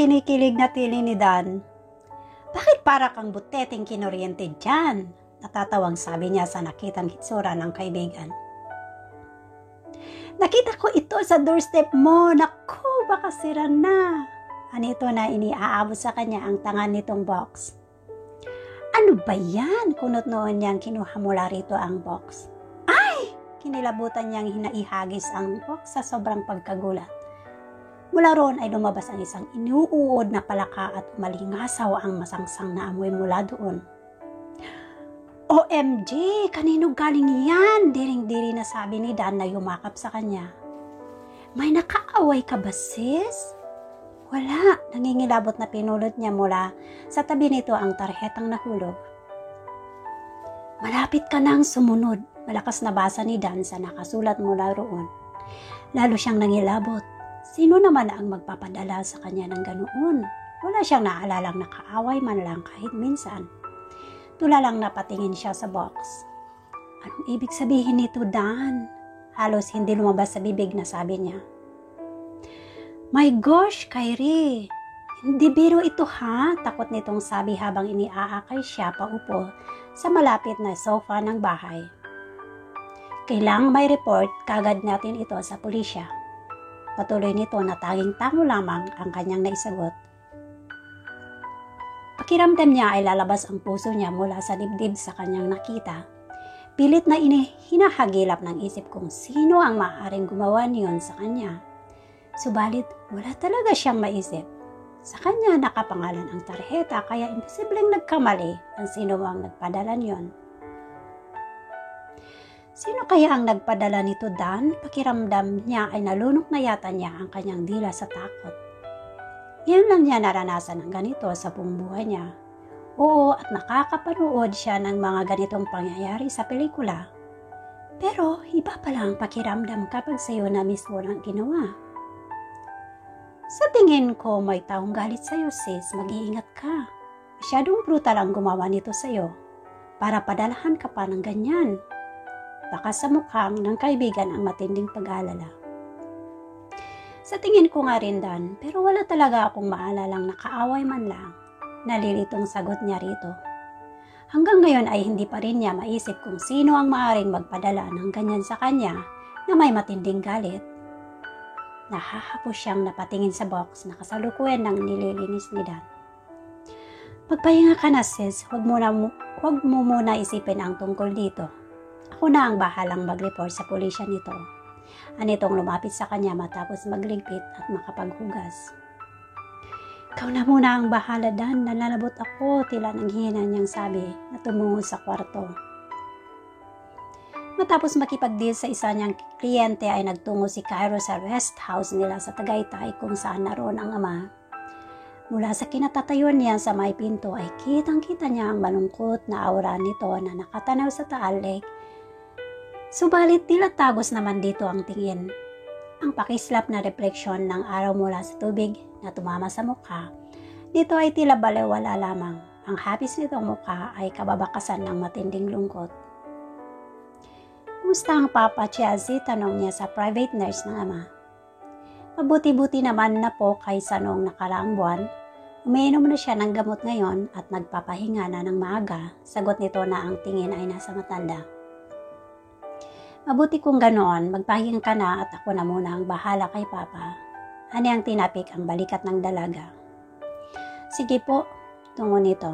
kinikilig na tili ni Dan. Bakit para kang buteteng kinuryente dyan? Natatawang sabi niya sa nakitang hitsura ng kaibigan. Nakita ko ito sa doorstep mo. Naku, baka sira na. Anito na iniaabot sa kanya ang tangan nitong box. Ano ba yan? Kunot noon niyang kinuha mula rito ang box. Ay! Kinilabutan niyang hinaihagis ang box sa sobrang pagkagulat. Mula roon ay lumabas ang isang inuuod na palaka at umalingasaw ang masangsang na amoy mula doon. OMG! Kanino galing yan? Diring-diri na sabi ni Dan na yumakap sa kanya. May nakaaway ka ba, sis? Wala. Nangingilabot na pinulot niya mula sa tabi nito ang tarhetang nahulog. Malapit ka nang sumunod. Malakas na basa ni Dan sa nakasulat mula roon. Lalo siyang nangilabot. Sino naman ang magpapadala sa kanya ng ganoon? Wala siyang naalalang nakaaway man lang kahit minsan. Tula lang napatingin siya sa box. Anong ibig sabihin nito, Dan? Halos hindi lumabas sa bibig na sabi niya. My gosh, Kyrie! Hindi biro ito ha? Takot nitong sabi habang iniaakay siya paupo sa malapit na sofa ng bahay. Kailang may report kagad natin ito sa pulisya. Patuloy nito na tanging tamo lamang ang kanyang naisagot. Pakiramdam niya ay lalabas ang puso niya mula sa dibdib sa kanyang nakita. Pilit na hinahagilap ng isip kung sino ang maaaring gumawa niyon sa kanya. Subalit wala talaga siyang maisip. Sa kanya nakapangalan ang tarheta kaya imposibleng nagkamali ang sino ang nagpadala niyon. Sino kaya ang nagpadala nito, Dan? Pakiramdam niya ay nalunok na yata niya ang kanyang dila sa takot. Ngayon lang niya naranasan ang ganito sa buong buhay niya. Oo, at nakakapanood siya ng mga ganitong pangyayari sa pelikula. Pero iba pala ang pakiramdam kapag sa'yo na mismo ang ginawa. Sa tingin ko may taong galit sa'yo, sis. Mag-iingat ka. Masyadong brutal ang gumawa nito sa'yo para padalahan ka pa ng ganyan. Baka sa mukhang ng kaibigan ang matinding pag-aalala. Sa tingin ko nga rin, Dan, pero wala talaga akong maalalang nakaaway man lang. Nalilitong sagot niya rito. Hanggang ngayon ay hindi pa rin niya maisip kung sino ang maaaring magpadala ng ganyan sa kanya na may matinding galit. Nahahapos siyang napatingin sa box na kasalukuyan ng nililinis ni Dan. Magpahinga ka na, sis. Huwag mo muna isipin ang tungkol dito. Ako na ang bahalang mag-report sa pulisya nito. Anitong lumapit sa kanya matapos magligpit at makapaghugas. Ikaw na muna ang bahala, Dan. Nalalabot ako, tila nanghihina niyang sabi na tumungo sa kwarto. Matapos makipag-deal sa isa niyang kliyente ay nagtungo si Cairo sa rest house nila sa Tagaytay kung saan naroon ang ama. Mula sa kinatatayuan niya sa may pinto ay kitang-kita niya ang malungkot na aura nito na nakatanaw sa Taal Lake. Subalit tila tagos naman dito ang tingin. Ang pakislap na refleksyon ng araw mula sa tubig na tumama sa mukha, dito ay tila balewala lamang. Ang hapis nitong mukha ay kababakasan ng matinding lungkot. Kumusta ang Papa Chelsea? Tanong niya sa private nurse ng ama. Mabuti-buti naman na po kaysa noong nakaraang buwan. Umiinom na siya ng gamot ngayon at nagpapahinga na ng maaga. Sagot nito na ang tingin ay nasa matanda. Mabuti kung ganoon, magpahinga ka na at ako na muna ang bahala kay Papa. Ani ang tinapik ang balikat ng dalaga. Sige po, tungo nito.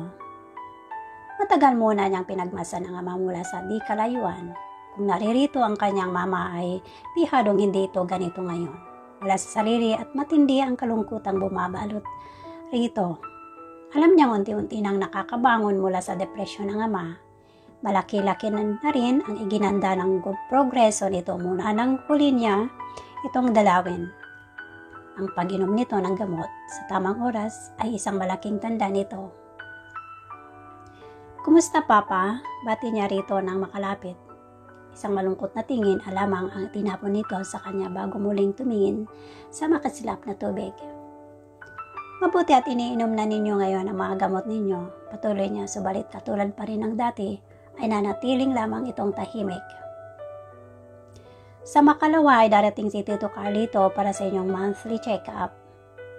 Matagal muna niyang pinagmasan ang ama mula sa di kalayuan. Kung naririto ang kanyang mama ay pihadong hindi ito ganito ngayon. Wala sa sarili at matindi ang kalungkutang bumabalot rito. Alam niyang unti-unti nang nakakabangon mula sa depresyon ng ama. Malaki-laki na rin ang iginanda ng progreso nito muna nang huli niya itong dalawin. Ang pag-inom nito ng gamot sa tamang oras ay isang malaking tanda nito. Kumusta, Papa? Bati niya rito nang makalapit. Isang malungkot na tingin alamang ang tinapon nito sa kanya bago muling tumingin sa makasilap na tubig. Mabuti at iniinom na ninyo ngayon ang mga gamot ninyo. Patuloy niya, subalit katulad pa rin ng dati ay nanatiling lamang itong tahimik. Sa makalawa ay darating si Tito Carlito para sa inyong monthly check-up.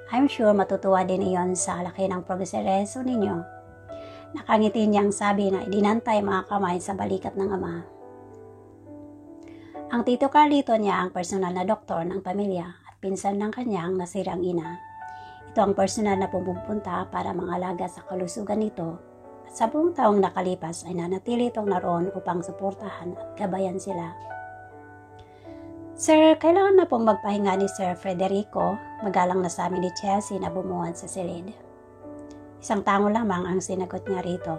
I'm sure matutuwa din iyon sa laki ng progreso ninyo. Nakangiti niyang sabi na dinantay mga kamay sa balikat ng ama. Ang Tito Carlito niya ang personal na doktor ng pamilya at pinsan ng kanyang nasirang ina. Ito ang personal na pumupunta para mangalaga sa kalusugan nito at sa buong taong nakalipas ay nanatili itong naroon upang suportahan at gabayan sila. Sir, kailangan na pong magpahinga ni Sir Federico, magalang na sabi ni Chelsea na bumuhat sa silid. Isang tango lamang ang sinagot niya rito.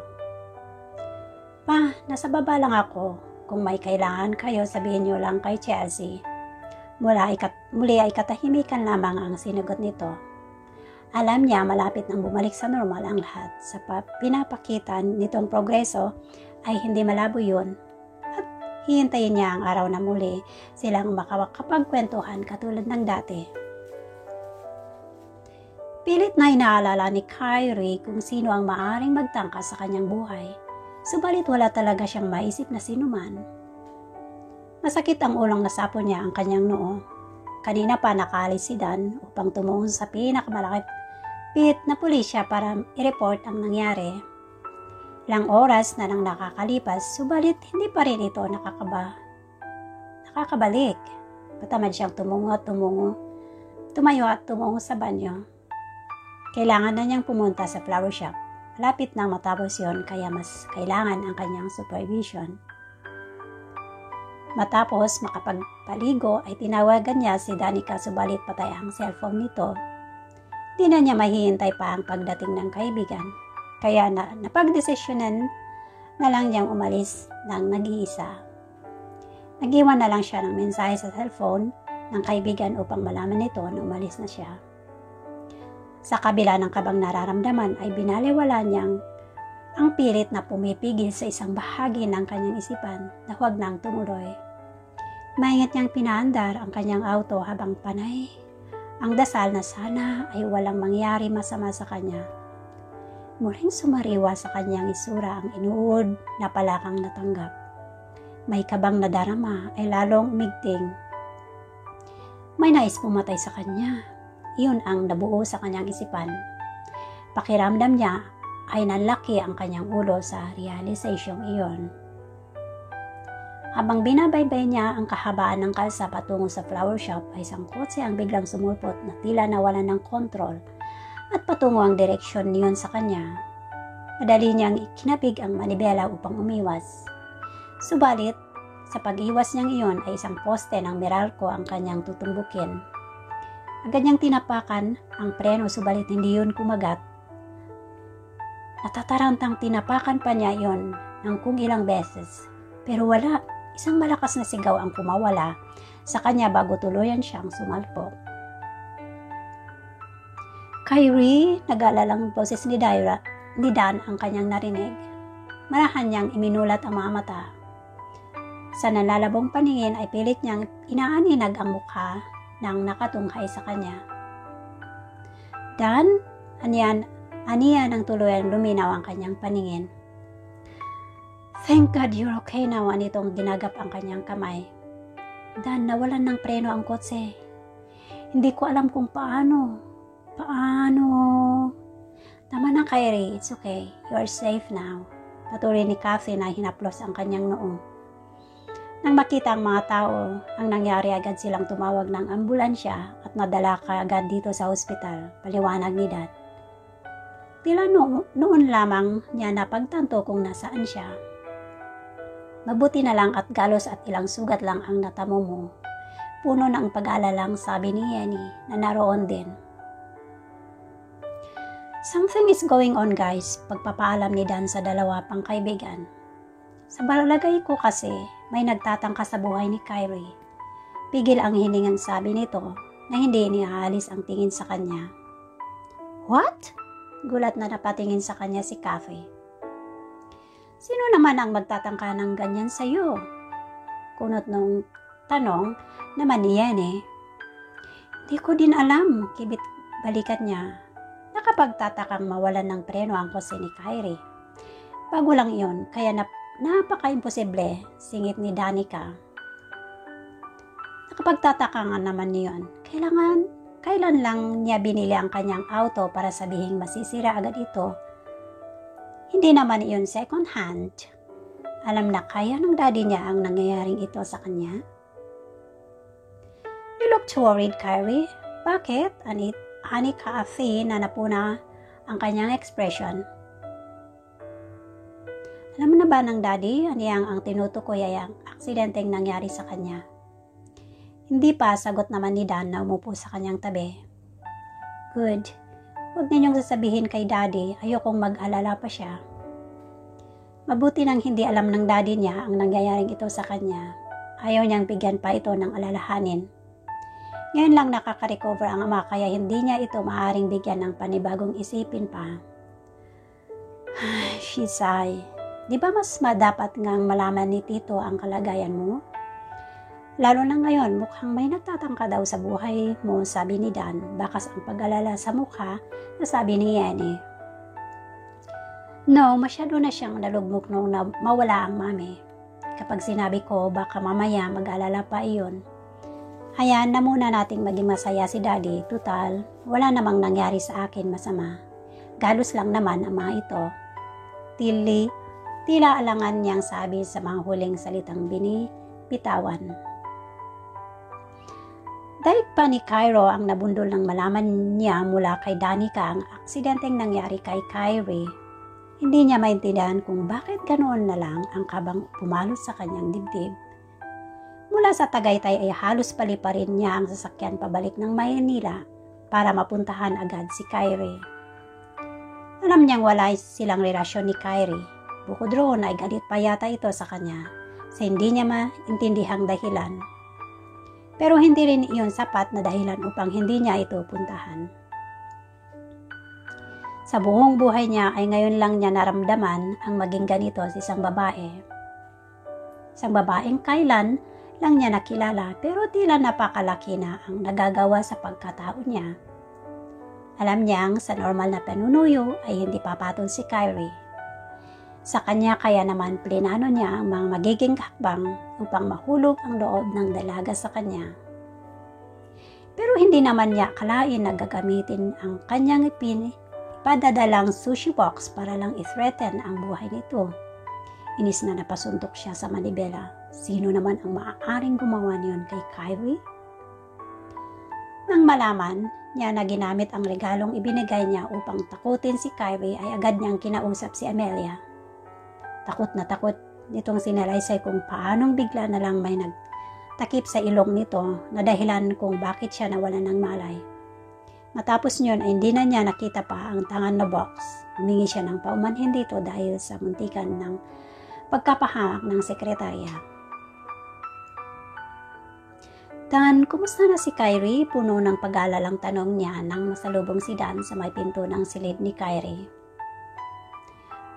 Pa, nasa baba lang ako. Kung may kailangan kayo, sabihin niyo lang kay Chelsea. Muli ay katahimikan lamang ang sinagot nito. Alam niya malapit nang bumalik sa normal ang lahat. Sa pinapakita nitong progreso ay hindi malabo yun. At hihintayin niya ang araw na muli silang makakapagkwentuhan katulad ng dati. Pilit na inaalala ni Kyrie kung sino ang maaring magtangka sa kanyang buhay. Subalit wala talaga siyang maisip na sinuman. Masakit ang ulang nasapo niya ang kanyang noo. Kanina pa nakaalis si Dan upang tumungo sa pinakamalapit na pulisya para i-report ang nangyari. Ilang oras na nang nakakalipas, subalit hindi pa rin ito nakakabalik. Patamad siyang tumayo at tumungo sa banyo. Kailangan na niyang pumunta sa flower shop. Lapit nang matapos yon kaya mas kailangan ang kanyang supervision. Matapos makapagpaligo ay tinawagan niya si Danica subalit patay ang cellphone nito. Di na niya mahihintay pa ang pagdating ng kaibigan. Kaya napagdesisyonan na lang niyang umalis ng nag-iisa. Nag-iwan na lang siya ng mensahe sa cellphone ng kaibigan upang malaman nito na umalis na siya. Sa kabila ng kabang nararamdaman ay binaliwala niyang ang pilit na pumipigil sa isang bahagi ng kanyang isipan na huwag nang tumuloy. Maingat niyang pinaandar ang kanyang auto habang panay ang dasal na sana ay walang mangyari masama sa kanya. Muling sumariwa sa kanyang isura ang inuud na palakang natanggap. May kabang nadarama ay lalong umigting. May nais pumatay sa kanya. Iyon ang nabuo sa kanyang isipan. Pakiramdam niya ay nalaki ang kanyang ulo sa realizasyong iyon. Habang binabaybay niya ang kahabaan ng kalsa patungo sa flower shop ay isang kotse ang biglang sumulpot na tila nawalan ng kontrol at patungo ang direksyon niyon sa kanya. Madali niyang ikinabig ang manibela upang umiwas. Subalit, sa pag-iwas niyang iyon ay isang poste ng Meralco ang kanyang tutumbukin. Agad niyang tinapakan ang preno subalit hindi yun kumagat. Natatarantang tinapakan pa niya iyon ng kung ilang beses. Pero wala, isang malakas na sigaw ang kumawala sa kanya bago tuluyan siyang sumalpok. Kyrie, nag-aalalang boses ni Dan ang kanyang narinig. Marahan niyang iminulat ang mga mata. Sa nalalabong paningin ay pilit niyang inaaninag ang mukha nang nakatunghay sa kanya. Dan, aniya ng tuluyan luminaw ang kanyang paningin. Thank God you're okay now, anitong ginagap ang kanyang kamay. Dan, nawalan ng preno ang kotse. Hindi ko alam kung paano. Tama na, Kyrie, it's okay. You are safe now. Patuloy ni Kathy na hinaplos ang kanyang noo. Nang makita ang mga tao, ang nangyari agad silang tumawag ng ambulansya at nadala kaagad dito sa ospital, paliwanag ni Dad. Tila noon lamang niya napagtanto kung nasaan siya. Mabuti na lang at galos at ilang sugat lang ang natamo mo. Puno ng pag-aalalang sabi ni Yenny na naroon din. Something is going on guys, pagpapaalam ni Dan sa dalawa pang kaibigan. Sa balagay ko kasi, may nagtatangka sa buhay ni Kyrie. Pigil ang hiningang sabi nito na hindi iniaalis ang tingin sa kanya. What? Gulat na napatingin sa kanya si Kathy. Sino naman ang magtatangka ng ganyan sa'yo? Kunot nung tanong naman ni Yenny. Hindi ko din alam, kibit balikat niya. Nakapagtatakang mawalan ng preno ang kotse ni Kyrie. Bago lang iyon, kaya napaka-imposible, singit ni Danica. Nakapagtataka nga naman niyon. Kailangan kailan lang niya binili ang kanyang auto para sabihing masisira agad ito. Hindi naman iyon second hand. Alam na kaya ng daddy niya ang nangyayaring ito sa kanya. You looked worried, Kyrie. Bakit? Ani Kathy na napuna ang kanyang expression. Alam na ba ng daddy aniyang ang tinutukoy ay ang aksidenteng nangyari sa kanya? Hindi pa, sagot naman ni Dan na umupo sa kanyang tabi. Good. Huwag ninyong sasabihin kay daddy, ayokong mag-alala pa siya. Mabuti nang hindi alam ng daddy niya ang nangyayaring ito sa kanya. Ayaw niyang bigyan pa ito ng alalahanin. Ngayon lang nakaka-recover ang ama kaya hindi niya ito maaaring bigyan ng panibagong isipin pa. She sighed. Di ba mas dapat ngang malaman ni Tito ang kalagayan mo? Lalo na ngayon, mukhang may nagtatangka daw sa buhay mo, sabi ni Dan. Bakas ang pag-alala sa mukha na sabi ni Yenny. No, masyado na siyang nalugmok nung mawala ang mami. Kapag sinabi ko, baka mamaya mag-alala pa iyon. Hayaan na muna nating maging masaya si Daddy. Tutal, wala namang nangyari sa akin masama. Galos lang naman ang mga ito. Tila alangan niyang sabi sa mga huling salitang binibitawan. Dahil pa ni Cairo ang nabundol ng malaman niya mula kay Danica ang aksidenteng nangyari kay Kyrie. Hindi niya maintindihan kung bakit ganoon na lang ang kabang pumalot sa kanyang dibdib. Mula sa Tagaytay ay halos paliparin niya ang sasakyan pabalik ng Maynila para mapuntahan agad si Kyrie. Alam niyang wala silang relasyon ni Kyrie. Bukod roon ay galit pa yata ito sa kanya sa hindi niya maintindihang dahilan. Pero hindi rin iyon sapat na dahilan upang hindi niya ito puntahan. Sa buong buhay niya ay ngayon lang niya naramdaman ang maging ganito sa isang babae. Isang babaeng kailan lang niya nakilala pero tila napakalaki na ang nagagawa sa pagkatao niya. Alam niyang sa normal na panunuyo ay hindi papatol si Kyrie. Sa kanya kaya naman plinano niya ang mga magiging hakbang upang mahulog ang loob ng dalaga sa kanya. Pero hindi naman niya akalain na gagamitin ang kanyang ipadadalang sushi box para lang i-threaten ang buhay nito. Inis na napasuntok siya sa manibela. Sino naman ang maaaring gumawa niyon kay Kyrie? Nang malaman niya na ginamit ang regalong ibinigay niya upang takutin si Kyrie ay agad niyang kinausap si Amelia. Takot na takot nitong sinalaysay kung paanong bigla na lang may nagtakip sa ilong nito na dahilan kung bakit siya nawalan ng malay. Matapos niyon ay hindi na niya nakita pa ang tangan na box. Humingi siya ng paumanhin dito dahil sa muntikan ng pagkapahamak ng sekretarya. Dan, kumusta na si Kyrie? Puno ng pag-aalalang tanong niya nang masalubong si Dan sa may pinto ng silid ni Kyrie.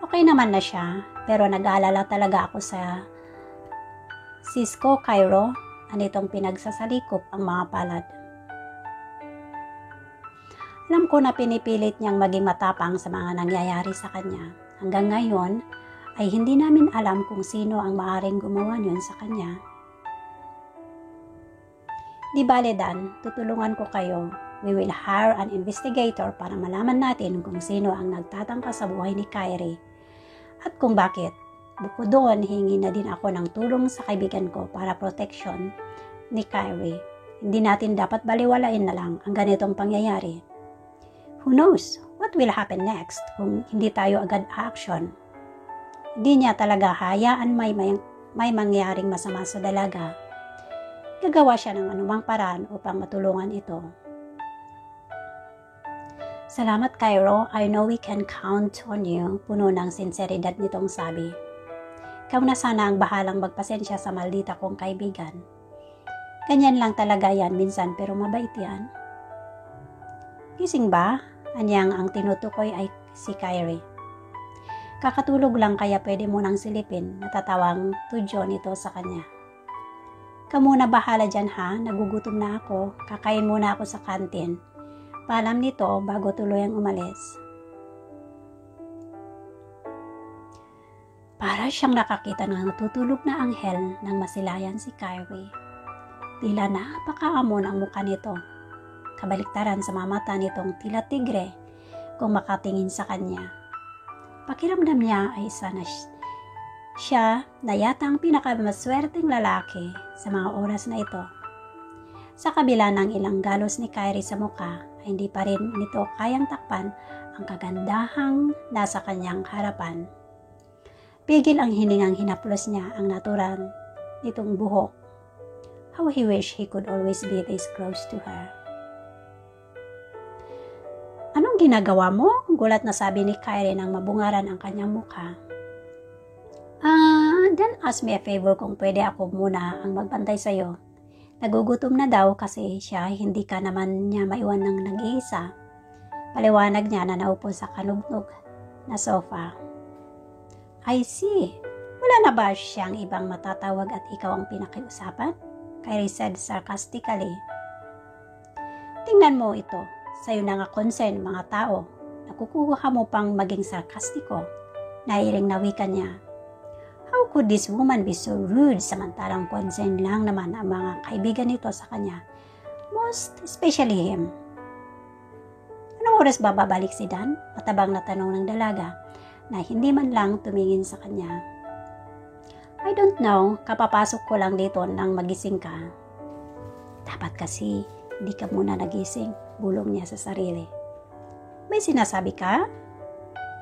Okay naman na siya, pero nag-aalala talaga ako sa Cisco, Cairo, anitong pinagsasalikop ang mga palad. Alam ko na pinipilit niyang maging matapang sa mga nangyayari sa kanya. Hanggang ngayon ay hindi namin alam kung sino ang maaaring gumawa niyon sa kanya. Di bale Dan, tutulungan ko kayo. We will hire an investigator para malaman natin kung sino ang nagtatangka sa buhay ni Kyrie. At kung bakit. Bukod doon, hingi na din ako ng tulong sa kaibigan ko para protection ni Kyrie. Hindi natin dapat baliwalain na lang ang ganitong pangyayari. Who knows what will happen next kung hindi tayo agad action? Hindi niya talaga hayaan may mangyaring masama sa dalaga. Gagawa siya ng anumang paraan upang matulungan ito. Salamat, Cairo. I know we can count on you. Puno ng sinseridad nitong sabi. Ikaw na sana ang bahalang magpasensya sa maldita kong kaibigan. Ganyan lang talaga yan minsan pero mabait yan. Gising ba? Anyang ang tinutukoy ay si Kyrie. Kakatulog lang kaya pwede mo nang silipin. Natatawang tudyo nito sa kanya. Kamuna bahala dyan ha, nagugutom na ako. Kakain muna ako sa kantin. Paalam nito bago tuluyang umalis. Para siyang nakakita ng natutulog na anghel nang masilayan si Kyrie. Tila napakaamon ang mukha nito. kabaliktaran sa mga mata nitong tila tigre kung makatingin sa kanya. Pakiramdam niya ay isa na siya na yata ang pinakamaswerteng lalaki sa mga oras na ito. Sa kabila ng ilang galos ni Kyrie sa muka, ay hindi pa rin nito kayang takpan ang kagandahang nasa kanyang harapan. Pigil ang hiningang hinaplos niya ang natural nitong buhok. How he wished he could always be this close to her. Anong ginagawa mo? Gulat na sabi ni Kyrie nang mabungaran ang kanyang mukha. Then ask me a favor kung pwede ako muna ang magbantay sa'yo. Nagugutom na daw kasi siya, hindi ka naman niya maiwan ng nag-iisa. Paliwanag niya na naupo sa kanugnog na sofa. I see. Wala na ba siyang ibang matatawag at ikaw ang pinakiusapan? Kyrie said sarcastically. Tingnan mo ito. Sa'yo na nga concern mga tao. Nakukuha mo pang maging sarkastiko. Nairing nawikan niya. How could this woman be so rude samantalang concern lang naman ang mga kaibigan nito sa kanya? Most especially him. Anong oras ba babalik si Dan? Matabang na tanong ng dalaga na hindi man lang tumingin sa kanya. I don't know, kapapasok ko lang dito nang magising ka. Dapat kasi hindi ka muna nagising, bulong niya sa sarili. May sinasabi ka?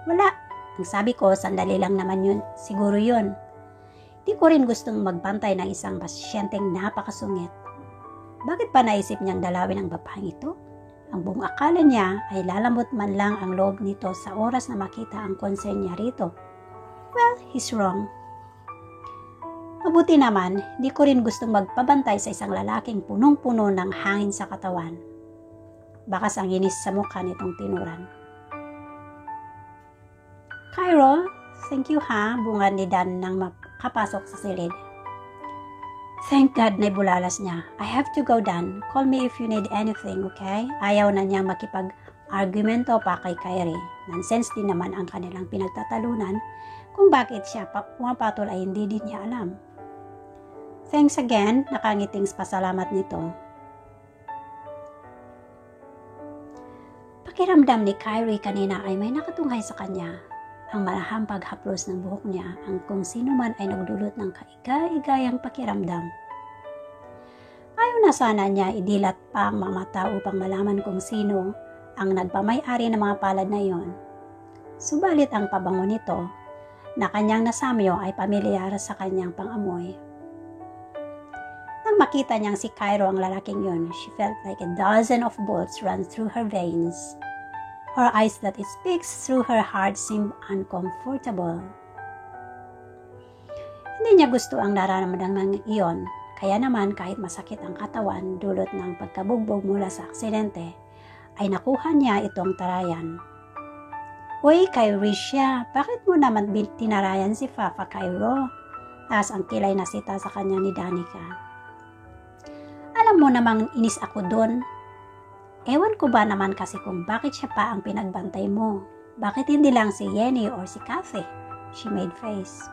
Wala. Ang sabi ko, sandali lang naman yun. Siguro yun. Di ko rin gustong magbantay ng isang pasyenteng napakasungit. Bakit pa naisip niyang dalawin ang babaeng ito? Ang buong akala niya ay lalambot man lang ang loob nito sa oras na makita ang concern niya rito. Well, he's wrong. Mabuti naman, di ko rin gustong magpabantay sa isang lalaking punong-puno ng hangin sa katawan. Bakas ang inis sa mukha nitong tinuran. Kyro, thank you ha, bungad ni Dan nang makapasok sa silid. Thank God na ibulalas niya. I have to go, Dan. Call me if you need anything, okay? Ayaw na niyang makipag-argumento pa kay Kyrie. Nonsense din naman ang kanilang pinagtatalunan kung bakit siya pumapatol ay hindi din niya alam. Thanks again, nakangiting pasalamat nito. Pakiramdam ni Kyrie kanina ay may nakatunghay sa kanya. Ang malahang paghaplos ng buhok niya ang kung sino man ay nagdulot ng kaigay-igayang pakiramdam. Ayaw na sana niya idilat pa ang mga mata upang malaman kung sino ang nagpamay-ari ng mga palad na iyon. Subalit ang pabango nito na kanyang nasamyo ay pamilyar sa kanyang pangamoy. Nang makita niyang si Kyro ang lalaking yun, she felt like a dozen of bolts run through her veins. Her eyes that it speaks through her heart seemed uncomfortable. Hindi niya gusto ang nararamdaman ng iyon, kaya naman kahit masakit ang katawan dulot ng pagkabugbog mula sa aksidente, ay nakuha niya itong tarayan. Uy, Kyrie siya, bakit mo naman tinarayan si Papa Kyro? Taas ang kilay na sita sa kanya ni Danica. Alam mo namang inis ako doon. Ewan ko ba naman kasi kung bakit siya pa ang pinagbantay mo. Bakit hindi lang si Yenny or si Kathy? She made face.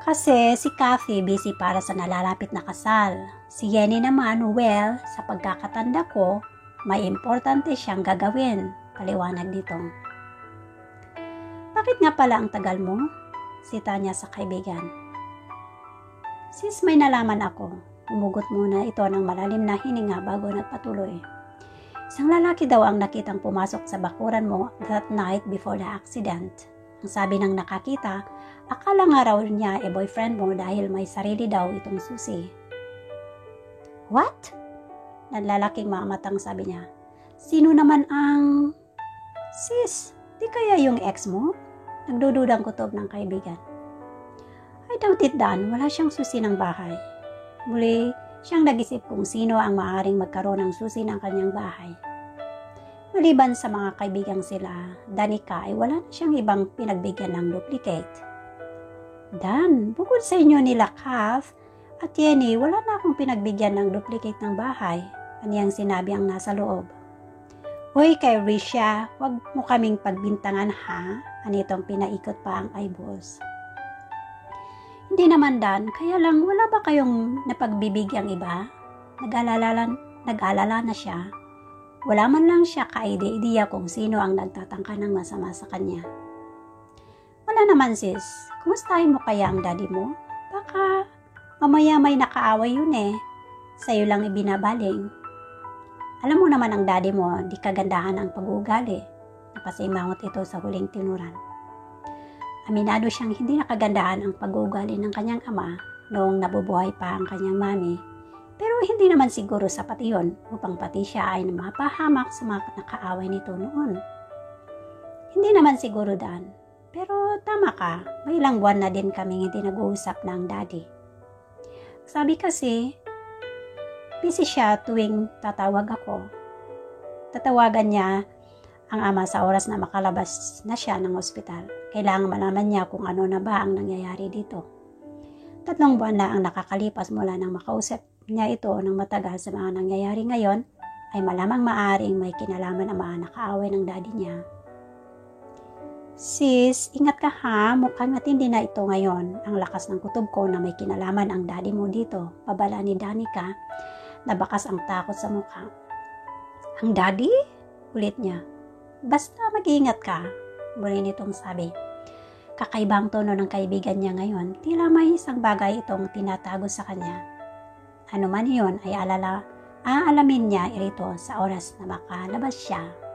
Kasi si Kathy busy para sa nalalapit na kasal. Si Yenny naman, well, sa pagkakatanda ko, may importante siyang gagawin. Paliwanag dito. Bakit nga pala ang tagal mo? Sita niya sa kaibigan. Sis, may nalaman ako. Umugot muna ito ng malalim na hininga bago nagpatuloy. Isang lalaki daw ang nakitang pumasok sa bakuran mo that night before the accident. Ang sabi ng nakakita, akala nga raw niya boyfriend mo dahil may sarili daw itong susi. What? Nanlalaking mamatang sabi niya. Sino naman ang... Sis, di kaya yung ex mo? Nagdududang kutob ng kaibigan. I doubt it, Dan. Wala siyang susi ng bahay. Muli, siyang nag-isip kung sino ang maaaring magkaroon ng susi ng kanyang bahay. Maliban sa mga kaibigang sila, Danica ay wala na siyang ibang pinagbigyan ng duplicate. Dan, bukod sa inyo nila Kath at Yenny, wala na akong pinagbigyan ng duplicate ng bahay. Aniyang sinabi ang nasa loob. Hoy, kay Risha, wag mo kaming pagbintangan ha? Anitong pinaikot pa ang eyeballs. Hindi naman, Dan, kaya lang wala ba kayong napagbibigyang iba? Nag-alala na siya. Wala man lang siya ka-idea kung sino ang nagtatangka ng masama sa kanya. Wala naman sis, kumustahin mo kaya ang daddy mo? Baka mamaya may nakaaway yun eh. Sa'yo lang ibinabaling. Alam mo naman ang daddy mo, di kagandahan ang pag-uugali. Napasimangot ito sa huling tinuran. Aminado siyang hindi nakagandahan ang pag-uugali ng kanyang ama noong nabubuhay pa ang kanyang mami. Pero hindi naman siguro sapat iyon upang pati siya ay mapahamak sa mga nakaaway nito noon. Hindi naman siguro Dan. Pero tama ka, may ilang buwan na din kaming hindi nag-uusap ng daddy. Sabi kasi, busy siya tuwing tatawag ako. Tatawagan niya ang ama sa oras na makalabas na siya ng ospital. Kailangan malaman niya kung ano na ba ang nangyayari dito. 3 buwan na ang nakakalipas mula nang makausap niya ito ng matagal sa mga nangyayari ngayon, ay malamang maaaring may kinalaman ang mga nakaaway ng daddy niya. Sis, ingat ka ha, mukhang matindi na ito ngayon. Ang lakas ng kutob ko na may kinalaman ang daddy mo dito, babala ni Danica, na bakas ang takot sa mukha. Ang daddy? Ulit niya. Basta mag-iingat ka, muli nitong sabi. Kakaibang tono ng kaibigan niya ngayon, tila may isang bagay itong tinatago sa kanya. Ano man iyon ay aalamin niya ito sa oras na makalabas siya